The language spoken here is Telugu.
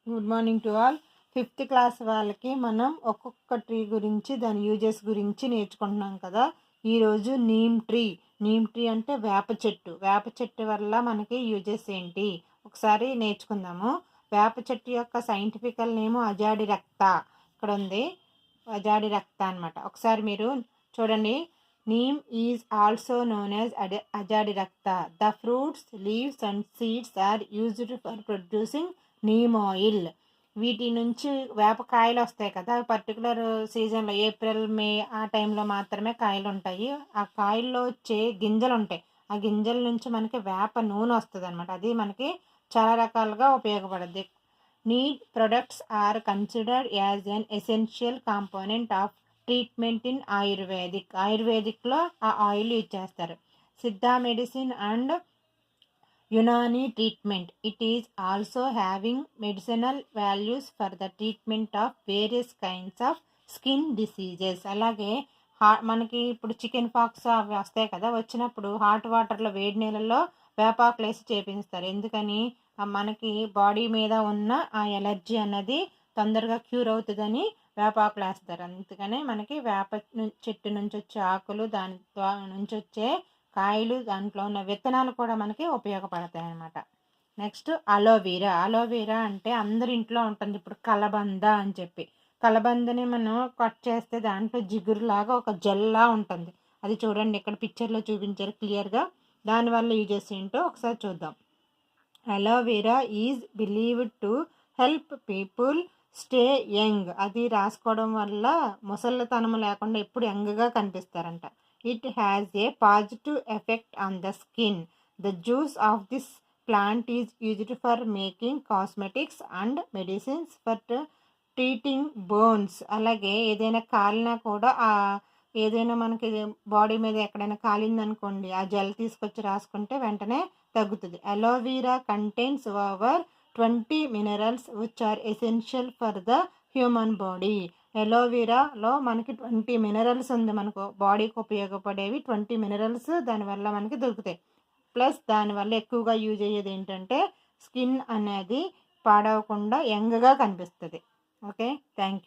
Good morning to all. 5th class వాళ్ళకి మనం ఒక్కొక్క ట్రీ గురించి దాని యూజెస్ గురించి నేర్చుకుంటున్నాం కదా. ఈరోజు నీమ్ ట్రీ అంటే వేప చెట్టు వల్ల మనకి యూజెస్ ఏంటి ఒకసారి నేర్చుకుందాము. వేప చెట్టు యొక్క సైంటిఫికల్ నేమ్ అజాడిరక్త. ఇక్కడ ఉంది అజాడిరక్త అనమాట. ఒకసారి మీరు చూడండి. Neem is also known as azadirachta. The fruits, leaves and seeds are used for producing neem oil. వీటి నుంచి వేపకాయలు వస్తాయి కదా, పర్టికులర్ సీజన్లో ఏప్రిల్ మే ఆ టైంలో మాత్రమే కాయలు ఉంటాయి. ఆ కాయల్లో వచ్చే గింజలు ఉంటాయి. ఆ గింజల నుంచి మనకి వేప నూనె వస్తుంది అనమాట. అది మనకి చాలా రకాలుగా ఉపయోగపడుద్ది. Neem products are considered as an essential component of treatment in ఆయుర్వేదిక్లో ఆ ఆయిల్ యూజ్ చేస్తారు. Siddha medicine and Unani treatment. It is also having medicinal values for the treatment of various kinds of skin diseases. అలాగే మనకి ఇప్పుడు చికెన్ పాక్స్ అవి వస్తాయి కదా, వచ్చినప్పుడు హాట్ వాటర్లో వేడి నీళ్ళల్లో వేపాకులు వేసి చేపిస్తారు. ఎందుకని? మనకి బాడీ మీద ఉన్న ఆ ఎలర్జీ అన్నది తొందరగా క్యూర్ అవుతుందని వేపాకులు వేస్తారు. అందుకనే మనకి వేప చెట్టు నుంచి వచ్చే ఆకులు, దాని నుంచి వచ్చే కాయలు, దాంట్లో ఉన్న విత్తనాలు కూడా మనకి ఉపయోగపడతాయి అన్నమాట. నెక్స్ట్ అలోవెరా అంటే అందరి ఇంట్లో ఉంటుంది. ఇప్పుడు కలబంద అని చెప్పి, కలబందని మనం కట్ చేస్తే దాంట్లో జిగురులాగా ఒక జెల్లా ఉంటుంది. అది చూడండి, ఇక్కడ పిక్చర్లో చూపించారు క్లియర్గా. దానివల్ల యూజెస్ ఏంటో ఒకసారి చూద్దాం. Aloe vera is believed to help people stay young. అది రాసుకోవడం వల్ల ముసలితనం లేకుండా ఎప్పుడు యంగ్గా కనిపిస్తారంట. It has a positive effect on the skin. The juice of this plant is used for making cosmetics and medicines for treating burns. అలాగే ఏదైనా కాలినా కూడా ఏదైనా మనకి బాడీ మీద ఎక్కడైనా కాలిందనుకోండి, ఆ జెల్ తీసుకొచ్చి రాసుకుంటే వెంటనే తగ్గుతుంది. Aloe vera contains over 20 minerals which are essential for the human body. అలోవెరాలో మనకి 20 మినరల్స్ ఉంది. మనకు బాడీకి ఉపయోగపడేవి 20 మినరల్స్ దానివల్ల మనకి దొరుకుతాయి. ప్లస్ దానివల్ల ఎక్కువగా యూజ్ అయ్యేది ఏంటంటే స్కిన్ అనేది పాడవకుండా యంగ్గా కనిపిస్తుంది. Okay, thank you.